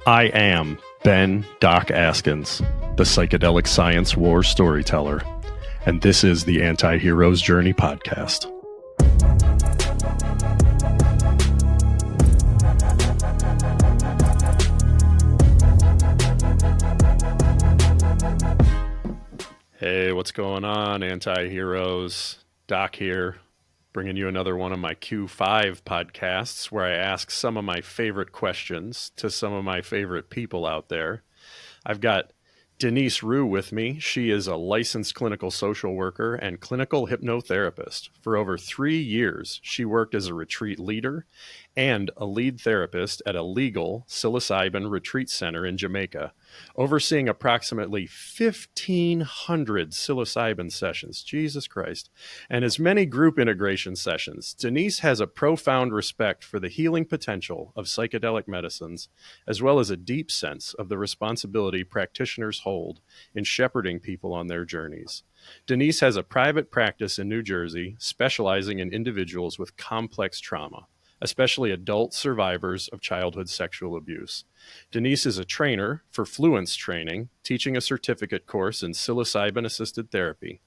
I am Doc Askins, the Psychedelic Science War storyteller, and this is the Anti-Hero's Journey podcast. Hey, what's going on, Anti-Heroes? Doc here, bringing you another one of my Q5 podcasts where I ask some of my favorite questions to some of my favorite people out there. I've got Denise Rue with me. She is a licensed clinical social worker and clinical hypnotherapist. For over 3 years, she worked as a retreat leader and a lead therapist at a legal psilocybin retreat center in Jamaica, overseeing approximately 1,500 psilocybin sessions, Jesus Christ, and as many group integration sessions. Denise has a profound respect for the healing potential of psychedelic medicines, as well as a deep sense of the responsibility practitioners hold in shepherding people on their journeys. Denise has a private practice in New Jersey, specializing in individuals with complex trauma, especially adult survivors of childhood sexual abuse. Denise is a trainer for Fluence Training, teaching a certificate course in psilocybin-assisted therapy.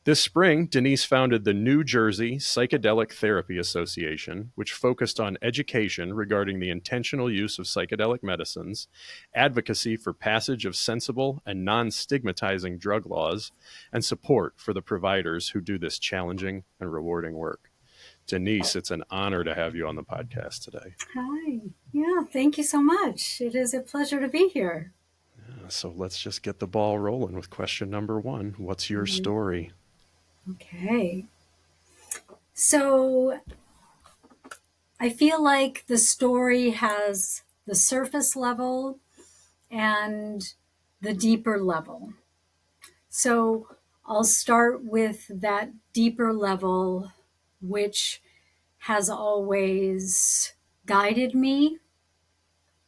This spring, Denise founded the New Jersey Psychedelic Therapy Association, which focused on education regarding the intentional use of psychedelic medicines, advocacy for passage of sensible and non-stigmatizing drug laws, and support for the providers who do this challenging and rewarding work. Denise, it's an honor to have you on the podcast today. Hi. Yeah, thank you so much. It is a pleasure to be here. So let's just get the ball rolling with question number one. What's your story? Okay. So I feel like the story has the surface level and the deeper level. So I'll start with that deeper level, which has always guided me.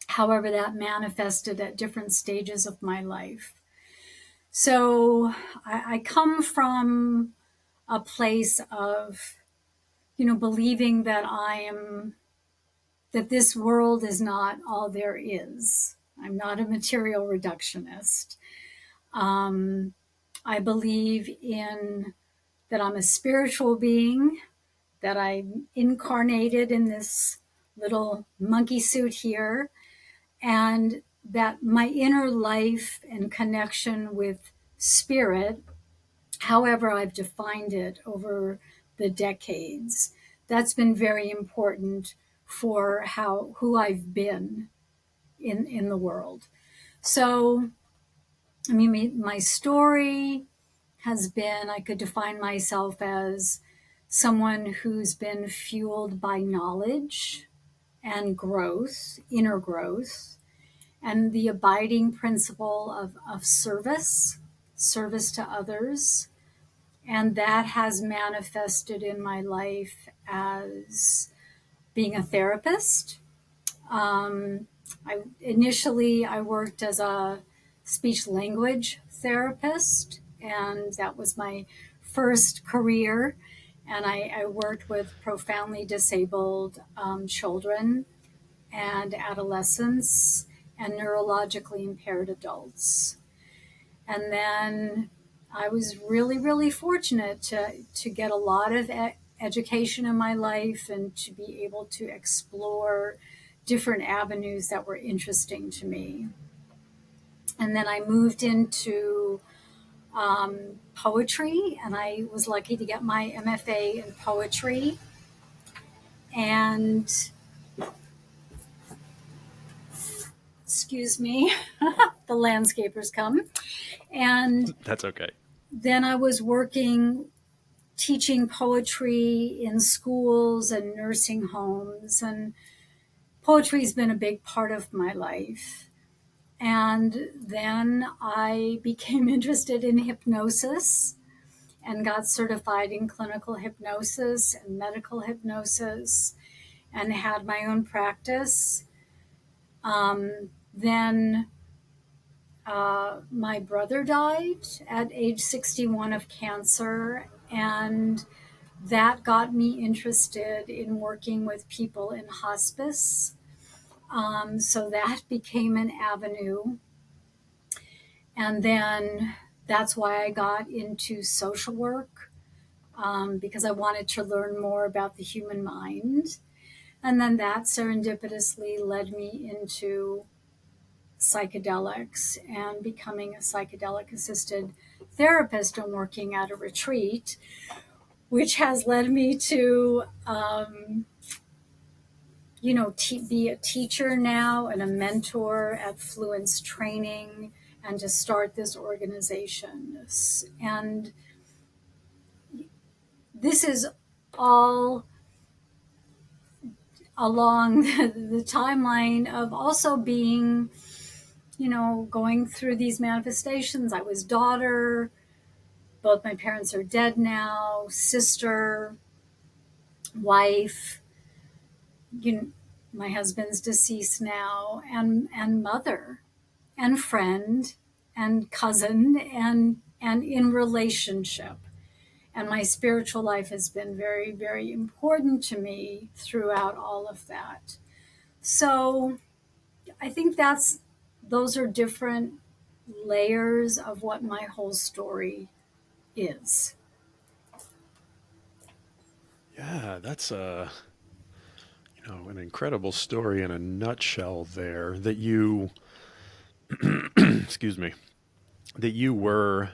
However, that manifested at different stages of my life. So I come from a place of, believing that that this world is not all there is. I'm not a material reductionist. I believe that I'm a spiritual being, that I'm incarnated in this little monkey suit here, and that my inner life and connection with spirit, however I've defined it over the decades, that's been very important for who I've been in the world. So, my story has been, I could define myself as someone who's been fueled by knowledge and growth, inner growth, and the abiding principle of service to others. And that has manifested in my life as being a therapist. Initially I worked as a speech language therapist, and that was my first career. And I worked with profoundly disabled children and adolescents and neurologically impaired adults. And then I was really, really fortunate to get a lot of education in my life and to be able to explore different avenues that were interesting to me. And then I moved into poetry, and I was lucky to get my MFA in poetry. And excuse me, the landscapers come. And that's okay. Then I was teaching poetry in schools and nursing homes, and poetry's been a big part of my life. And then I became interested in hypnosis and got certified in clinical hypnosis and medical hypnosis and had my own practice. Then my brother died at age 61 of cancer, and that got me interested in working with people in hospice So that became an avenue. And then that's why I got into social work, because I wanted to learn more about the human mind. And then that serendipitously led me into psychedelics and becoming a psychedelic assisted therapist and working at a retreat, which has led me to, be a teacher now and a mentor at Fluence Training and to start this organization. And this is all along the timeline of also being, going through these manifestations. I was daughter, both my parents are dead now, sister, wife, you know, my husband's deceased now, and mother, and friend, and cousin, and in relationship. And my spiritual life has been very, very important to me throughout all of that. So I think those are different layers of what my whole story is. Yeah, that's a an incredible story in a nutshell there that you excuse me, that you were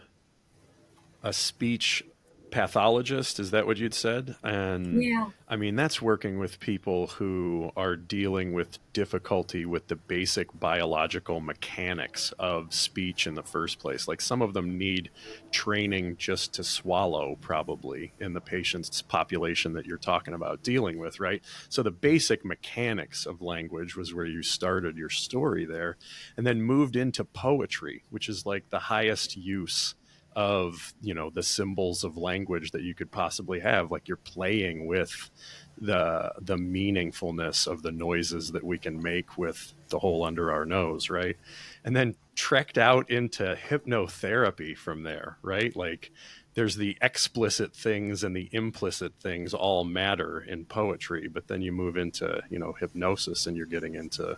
a speech pathologist. Is that what you'd said? And Yeah. I mean, that's working with people who are dealing with difficulty with the basic biological mechanics of speech in the first place. Like some of them need training just to swallow, probably, in the patient's population that you're talking about dealing with, right? So the basic mechanics of language was where you started your story there, and then moved into poetry, which is like the highest use of the symbols of language that you could possibly have. Like you're playing with the meaningfulness of the noises that we can make with the hole under our nose, right? And then trekked out into hypnotherapy from there, right? Like there's the explicit things and the implicit things all matter in poetry, but then you move into hypnosis and you're getting into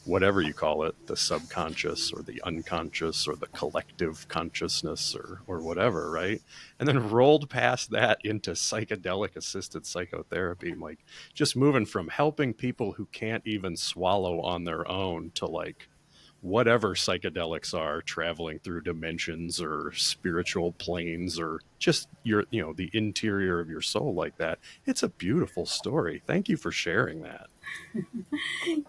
whatever you call it, the subconscious or the unconscious or the collective consciousness or whatever, right? And then rolled past that into psychedelic assisted psychotherapy, like just moving from helping people who can't even swallow on their own to like whatever psychedelics are, traveling through dimensions or spiritual planes or just the interior of your soul like that. It's a beautiful story. Thank you for sharing that.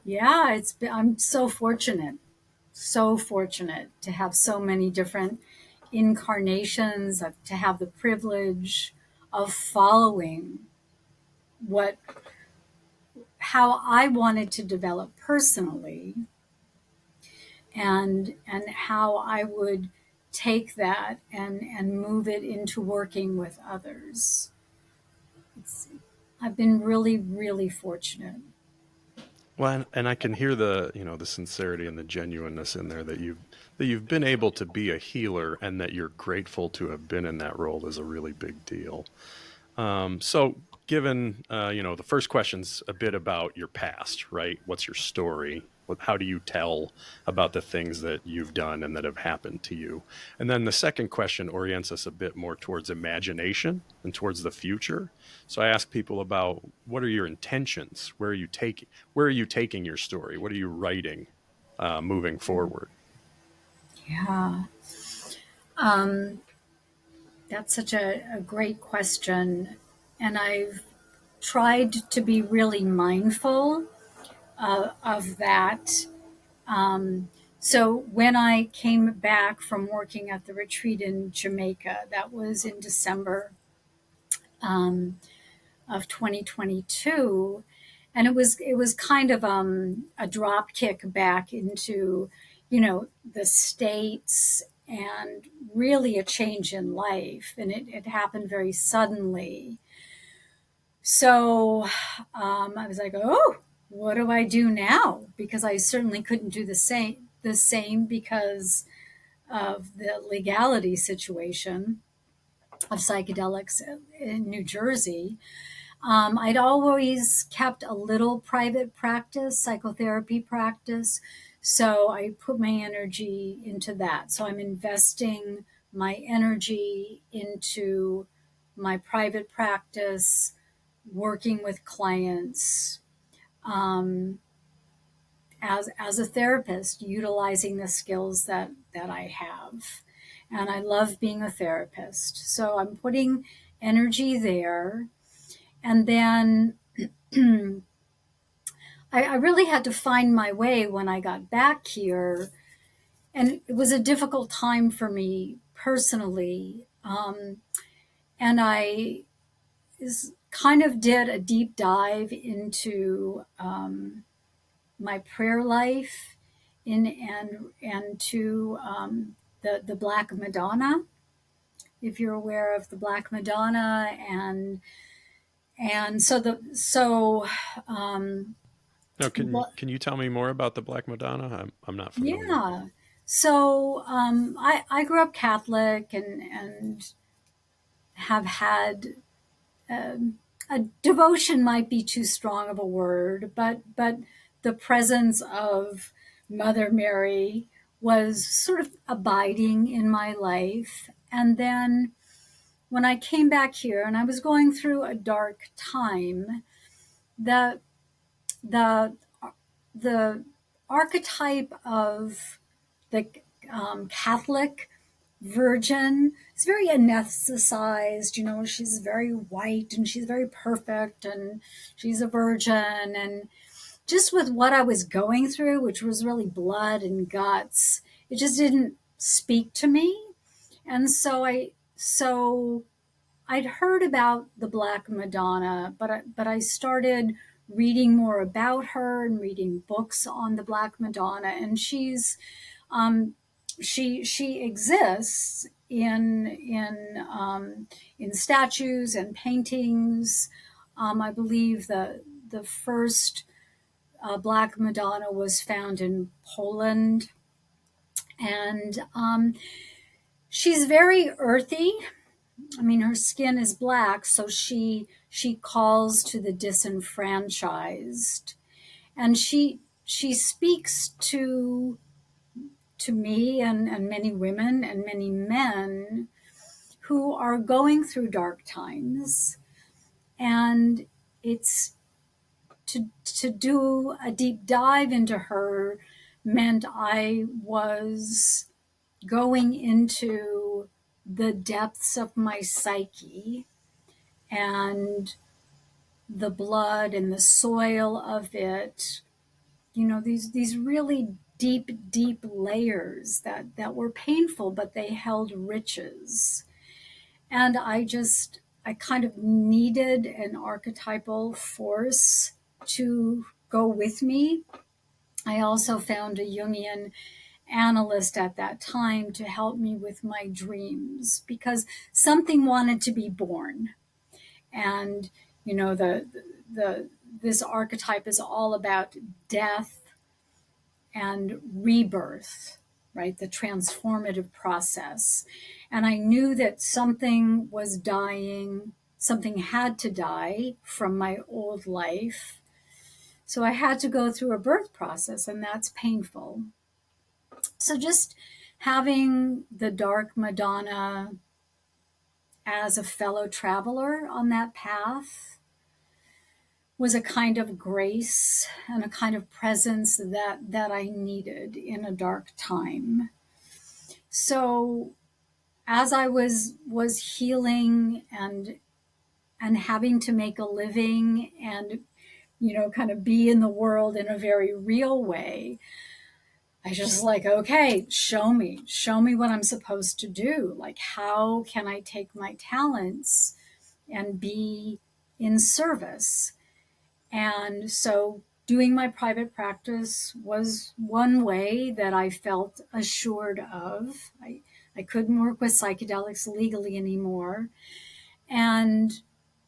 Yeah, I'm so fortunate to have so many different incarnations, to have the privilege of following what how I wanted to develop personally, and how I would take that and move it into working with others. It's, I've been really, really fortunate. Well, and I can hear the the sincerity and the genuineness in there that you've been able to be a healer and that you're grateful to have been in that role is a really big deal. So, given the first question's a bit about your past, right? What's your story? How do you tell about the things that you've done and that have happened to you? And then the second question orients us a bit more towards imagination and towards the future. So I ask people about what are your intentions? Where are you taking your story? What are you writing moving forward? Yeah. That's such a great question. And I've tried to be really mindful of that. So when I came back from working at the retreat in Jamaica, that was in December of 2022, and it was kind of a drop kick back into, the States, and really a change in life, and it happened very suddenly. So I was like, oh, what do I do now? Because I certainly couldn't do the same because of the legality situation of psychedelics in New Jersey. I'd always kept a little private practice, psychotherapy practice. So I put my energy into that. So I'm investing my energy into my private practice, working with clients, um, as a therapist, utilizing the skills that I have. And I love being a therapist. So I'm putting energy there. And then I really had to find my way when I got back here. And it was a difficult time for me personally. And I kind of did a deep dive into my prayer life and to the Black Madonna, if you're aware of the Black Madonna, and No, what can you tell me more about the Black Madonna? I'm not familiar. yeah. So I grew up Catholic and have had a devotion might be too strong of a word, but the presence of Mother Mary was sort of abiding in my life. And then when I came back here and I was going through a dark time, the the the archetype of the Catholic virgin is very anesthetized. You know, she's very white and she's very perfect and she's a virgin. And just with what I was going through, which was really blood and guts, it just didn't speak to me. And so I'd heard about the Black Madonna, but I started reading more about her and reading books on the Black Madonna, and um, she exists in statues and paintings. I believe the first Black Madonna was found in Poland, and she's very earthy. I mean, her skin is black, so she calls to the disenfranchised, and she speaks to me and many women and many men who are going through dark times, and it's to do a deep dive into her meant I was going into the depths of my psyche and the blood and the soil of it, you know, these really deep layers that were painful, but they held riches. And I kind of needed an archetypal force to go with me. I also found a Jungian analyst at that time to help me with my dreams because something wanted to be born. And you know, the this archetype is all about death and rebirth, right? The transformative process. And I knew that something was dying, something had to die from my old life. So I had to go through a birth process, and that's painful. So just having the Dark Madonna as a fellow traveler on that path was a kind of grace and a kind of presence that I needed in a dark time. So as I was healing and having to make a living and you know kind of be in the world in a very real way, I just like, okay, show me what I'm supposed to do. Like, how can I take my talents and be in service? And so doing my private practice was one way that I felt assured of. I couldn't work with psychedelics legally anymore. And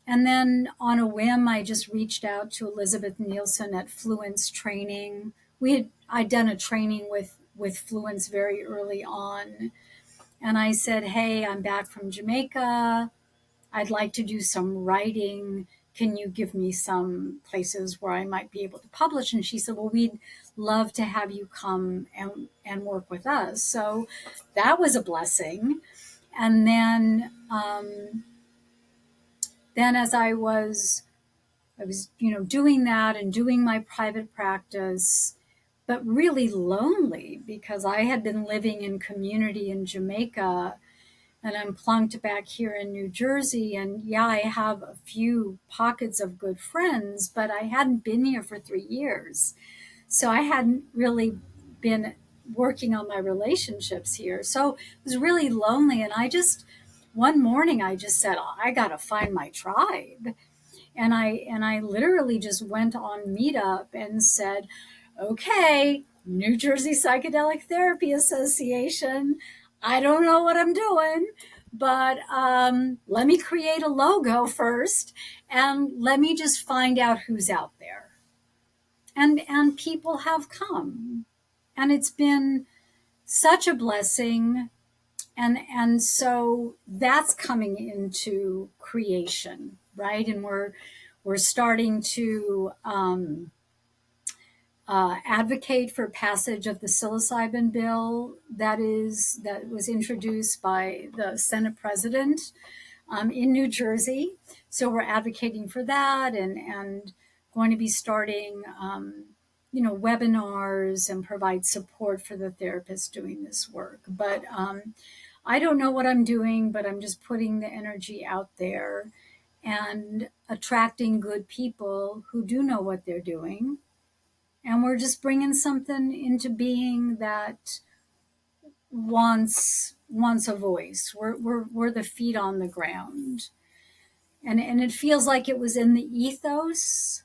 and then on a whim, I just reached out to Elizabeth Nielsen at Fluence Training. I'd done a training with Fluence very early on. And I said, hey, I'm back from Jamaica. I'd like to do some writing can you give me some places where I might be able to publish? And she said, well, we'd love to have you come and work with us. So that was a blessing. And then as I was, doing that and doing my private practice, but really lonely because I had been living in community in Jamaica and I'm plunked back here in New Jersey. And yeah, I have a few pockets of good friends, but I hadn't been here for 3 years. So I hadn't really been working on my relationships here. So it was really lonely. And one morning, I just said, I got to find my tribe. And I literally just went on Meetup and said, okay, New Jersey Psychedelic Therapy Association. I don't know what I'm doing, but let me create a logo first and let me just find out who's out there. And people have come. And it's been such a blessing. And so that's coming into creation, right? And we're starting to advocate for passage of the psilocybin bill that was introduced by the Senate president in New Jersey. So we're advocating for that and going to be starting, webinars and provide support for the therapists doing this work. But I don't know what I'm doing, but I'm just putting the energy out there and attracting good people who do know what they're doing. And we're just bringing something into being that wants a voice. We're the feet on the ground. And it feels like it was in the ethos.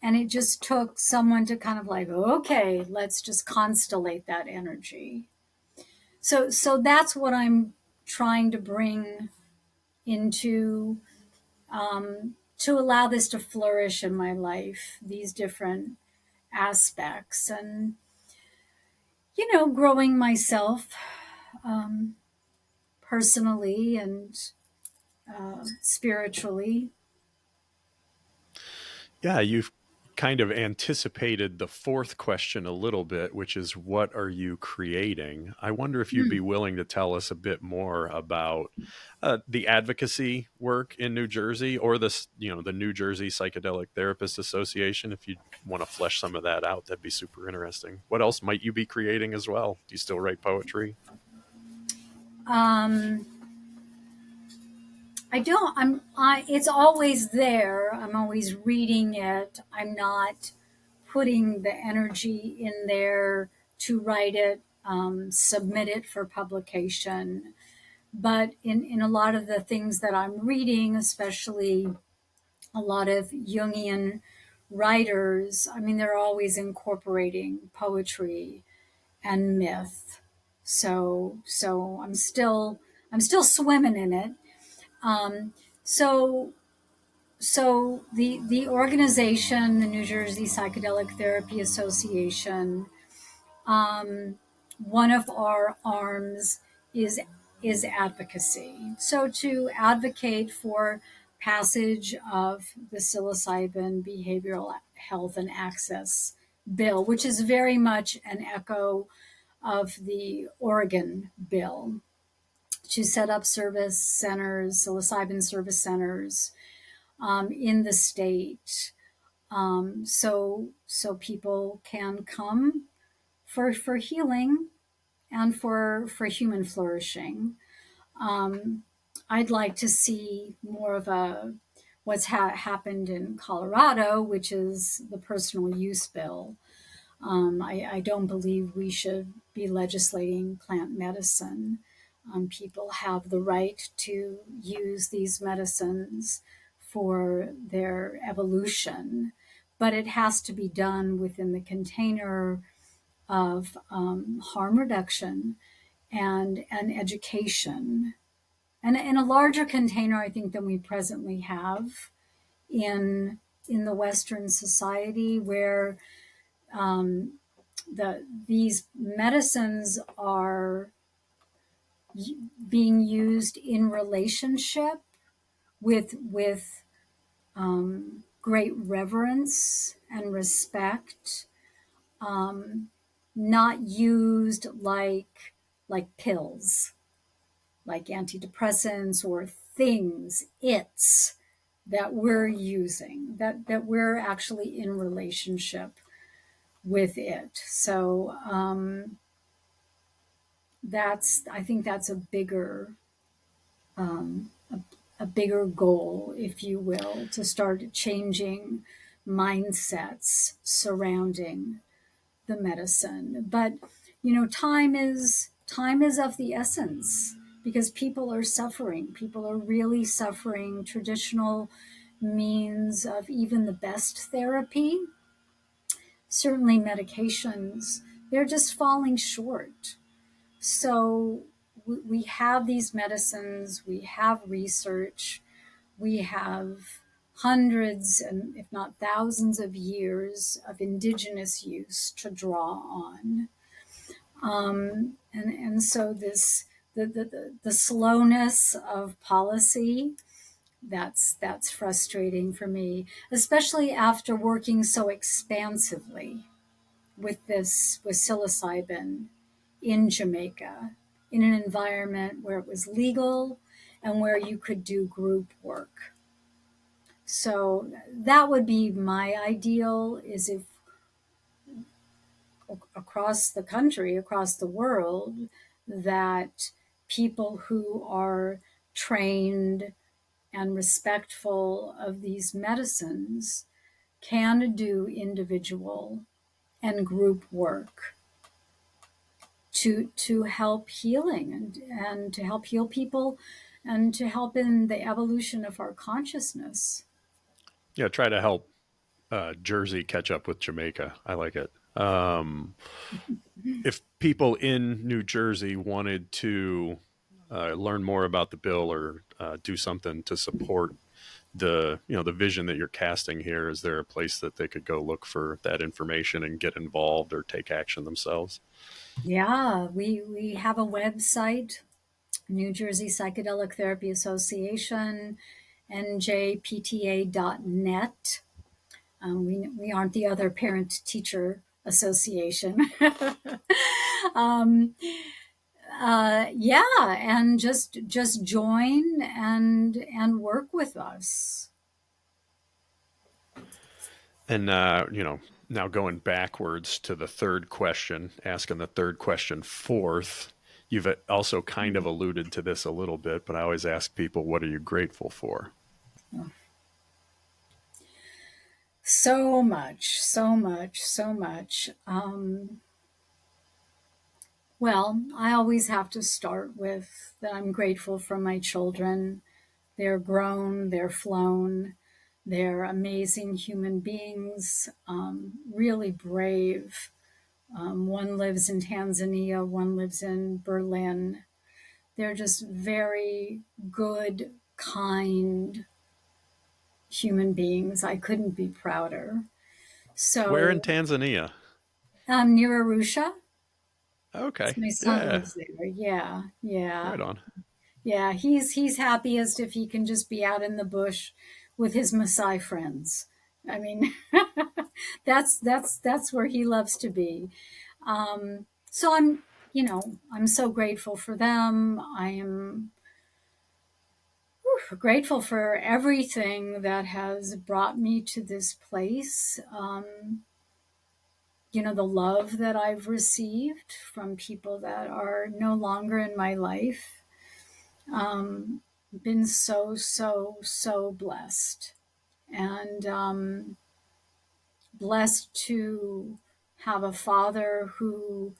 And it just took someone to kind of like, okay, let's just constellate that energy. So that's what I'm trying to bring into to allow this to flourish in my life, these different aspects, and growing myself personally and spiritually. Yeah, you've kind of anticipated the fourth question a little bit, which is what are you creating? I wonder if you'd be willing to tell us a bit more about the advocacy work in New Jersey, or this, the New Jersey Psychedelic Therapist Association. If you want to flesh some of that out, that'd be super interesting. What else might you be creating as well? Do you still write poetry? Um, I don't. It's always there. I'm always reading it. I'm not putting the energy in there to write it, submit it for publication. But in a lot of the things that I'm reading, especially a lot of Jungian writers, I mean, they're always incorporating poetry and myth. So I'm still swimming in it. Um, so the organization, the New Jersey Psychedelic Therapy Association, one of our arms is advocacy. So to advocate for passage of the psilocybin behavioral health and access bill, which is very much an echo of the Oregon bill, to set up service centers, psilocybin service centers in the state, so people can come for healing and for human flourishing. Um, I'd like to see more of what's happened in Colorado, which is the personal use bill. I don't believe we should be legislating plant medicine. People have the right to use these medicines for their evolution, but it has to be done within the container of harm reduction and education, and in a larger container, I think, than we presently have in the Western society, where um, these medicines are being used in relationship with great reverence and respect, not used like pills, like antidepressants or things, it's that we're using, that we're actually in relationship with it. So I think that's a bigger goal, if you will, to start changing mindsets surrounding the medicine. But time is of the essence because people are suffering. People are really suffering. Traditional means of even the best therapy, certainly medications, they're just falling short. So we have these medicines, we have research, we have hundreds and if not thousands of years of indigenous use to draw on. And so the slowness of policy, that's frustrating for me, especially after working so expansively with psilocybin in Jamaica, in an environment where it was legal and where you could do group work. So that would be my ideal, is if across the country, across the world, that people who are trained and respectful of these medicines can do individual and group work to help healing and to help heal people and to help in the evolution of our consciousness. Yeah, try to help Jersey catch up with Jamaica. I like it. If people in New Jersey wanted to learn more about the bill or do something to support the vision that you're casting here, is there a place that they could go look for that information and get involved or take action themselves? Yeah, we have a website, New Jersey Psychedelic Therapy Association, njpta.net. We aren't the other parent teacher association. um, yeah, and just join and work with us. And now going backwards to the third question, asking the third question fourth. You've also kind of alluded to this a little bit, but I always ask people, what are you grateful for? So much, so much, so much. Well, I always have to start with that I'm grateful for my children. They're grown, they're flown, they're amazing human beings, really brave. One lives in Tanzania, one lives in Berlin. They're just very good, kind human beings. I couldn't be prouder. Where in So, Tanzania? near Arusha. Okay. My son Yeah. lives there. Yeah, yeah, Right on. yeah. He's happiest if he can just be out in the bush with his Maasai friends. I mean, that's where he loves to be. So I'm so grateful for them. I am grateful for everything that has brought me to this place. The love that I've received from people that are no longer in my life. Been so, so, so blessed. And blessed to have a father who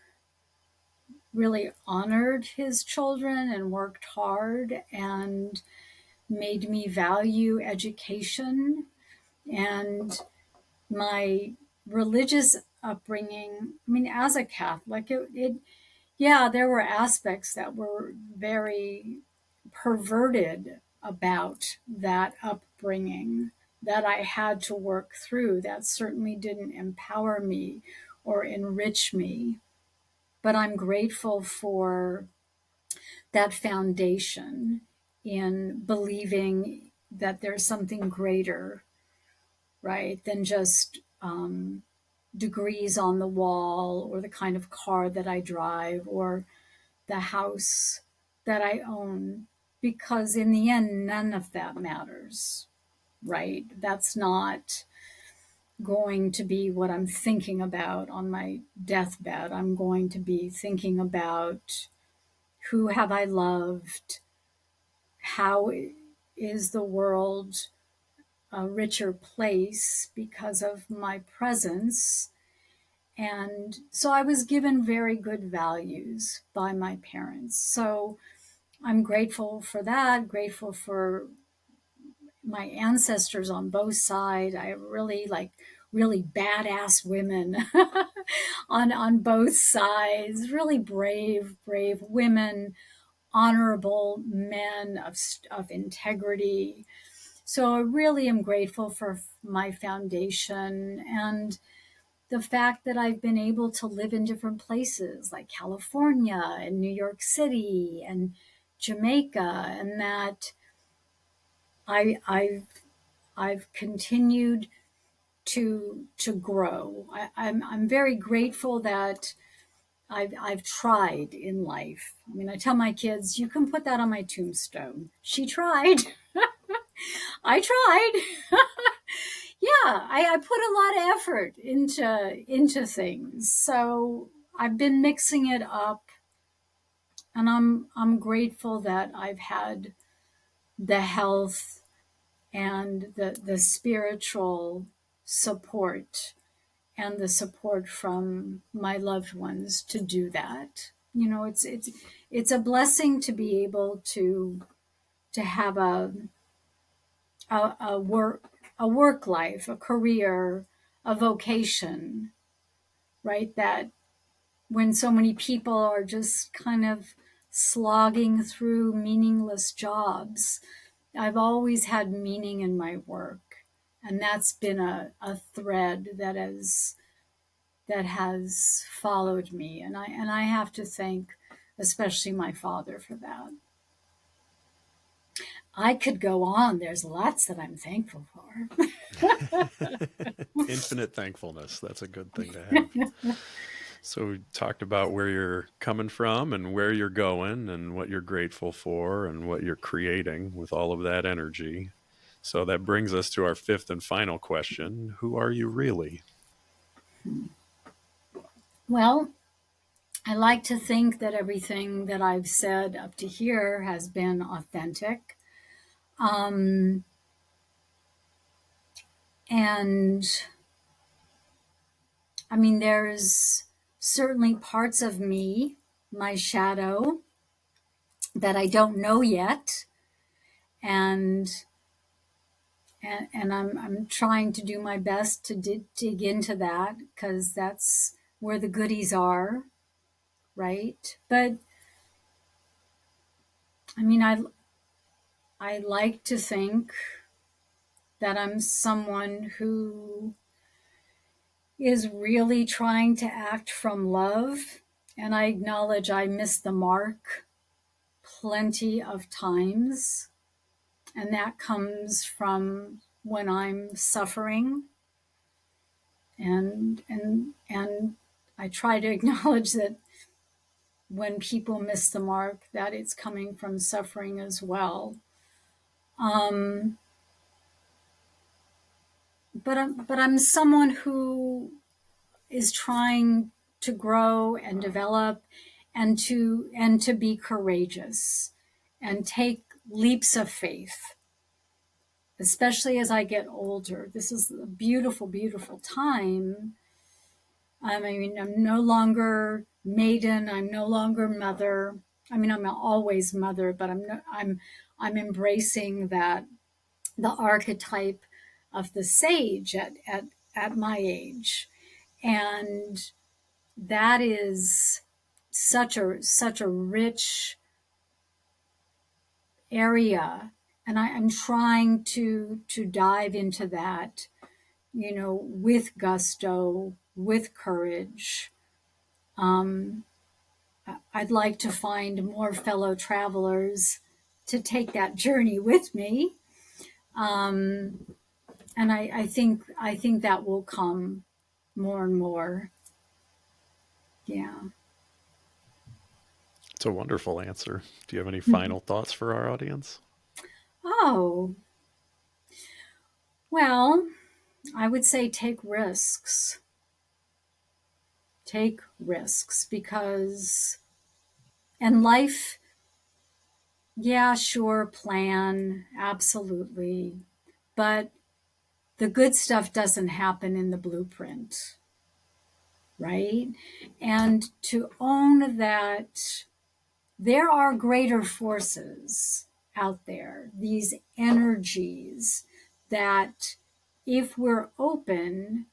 really honored his children and worked hard and made me value education. And my religious upbringing, I mean, as a Catholic, yeah, there were aspects that were very perverted about that upbringing that I had to work through. That certainly didn't empower me or enrich me. But I'm grateful for that foundation in believing that there's something greater, right, than just degrees on the wall, or the kind of car that I drive, or the house that I own, because in the end, none of that matters, right? That's not going to be what I'm thinking about on my deathbed. I'm going to be thinking about, who have I loved? How is the world a richer place because of my presence? And so I was given very good values by my parents. So I'm grateful for that, grateful for my ancestors on both sides. I really like really badass women on both sides, really brave women, honorable men of integrity. So I really am grateful for my foundation, and the fact that I've been able to live in different places like California and New York City and Jamaica, and that I've continued to grow. I'm very grateful that I've tried in life. I mean, I tell my kids, you can put that on my tombstone. She tried. I tried. Yeah, I put a lot of effort into things. So I've been mixing it up, and I'm grateful that I've had the health and the spiritual support, and the support from my loved ones to do that. You know, it's a blessing to be able to have a work, a work life, a career, a vocation, right? That when so many people are just kind of slogging through meaningless jobs, I've always had meaning in my work. And that's been a thread that has followed me. And I have to thank especially my father for that. I could go on. There's lots that I'm thankful for. Infinite thankfulness. That's a good thing to have. So we talked about where you're coming from and where you're going and what you're grateful for and what you're creating with all of that energy. So that brings us to our fifth and final question. Who are you really? Well, I like to think that everything that I've said up to here has been authentic. Um, and I mean, there's certainly parts of me, my shadow, that I don't know yet. And I'm trying to do my best to dig into that, because that's where the goodies are, right? But I mean, I like to think that I'm someone who is really trying to act from love, and I acknowledge I missed the mark plenty of times, and that comes from when I'm suffering, and I try to acknowledge that when people miss the mark, that it's coming from suffering as well. Um, but I'm someone who is trying to grow and develop, and to be courageous and take leaps of faith, especially as I get older. This is a beautiful, beautiful time. I mean, I'm no longer maiden. I'm no longer mother. I mean, I'm always mother, but I'm embracing that, the archetype of the sage at my age, and that is such a rich area, and I'm trying to dive into that, with gusto, with courage. Um, I'd like to find more fellow travelers to take that journey with me. And I think that will come more and more. Yeah. It's a wonderful answer. Do you have any final thoughts for our audience? Oh, well, I would say take risks. Take risks because, and life, yeah, sure, plan, absolutely. But the good stuff doesn't happen in the blueprint, right? And to own that there are greater forces out there, these energies that if we're open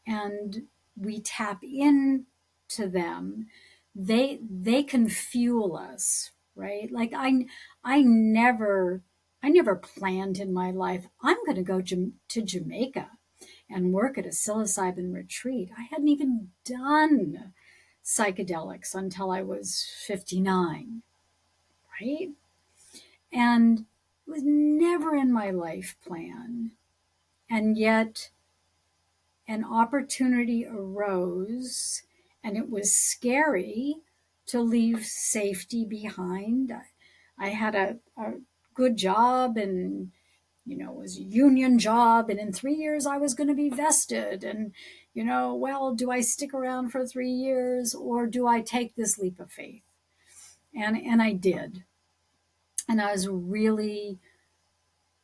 and we tap in to them, they can fuel us, right? Like I never planned in my life I'm going to go to Jamaica and work at a psilocybin retreat. I hadn't even done psychedelics until I was 59, right? And it was never in my life plan. And yet an opportunity arose, and it was scary to leave safety behind. I had a good job, and it was a union job, and in 3 years I was going to be vested. And well, do I stick around for 3 years or do I take this leap of faith? And I did. And I was really,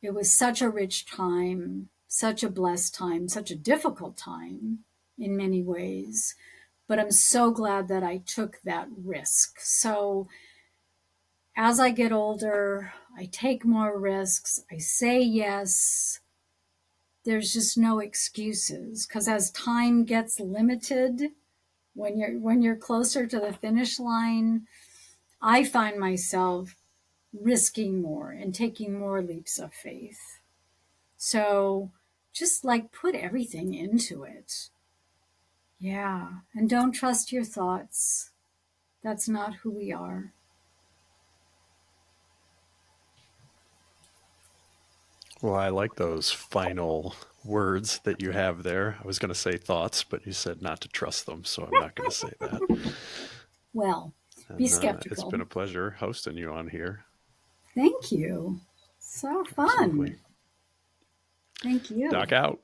it was such a rich time, such a blessed time, such a difficult time in many ways. But I'm so glad that I took that risk. So as I get older, I take more risks. I say yes. There's just no excuses because as time gets limited, when you're closer to the finish line, I find myself risking more and taking more leaps of faith. So just like put everything into it. Yeah. And don't trust your thoughts. That's not who we are. Well, I like those final words that you have there. I was going to say thoughts, but you said not to trust them, so I'm not going to say that. Well, be And it's skeptical. been a pleasure hosting you on here. Thank you. So Absolutely. fun. Thank you. Doc out.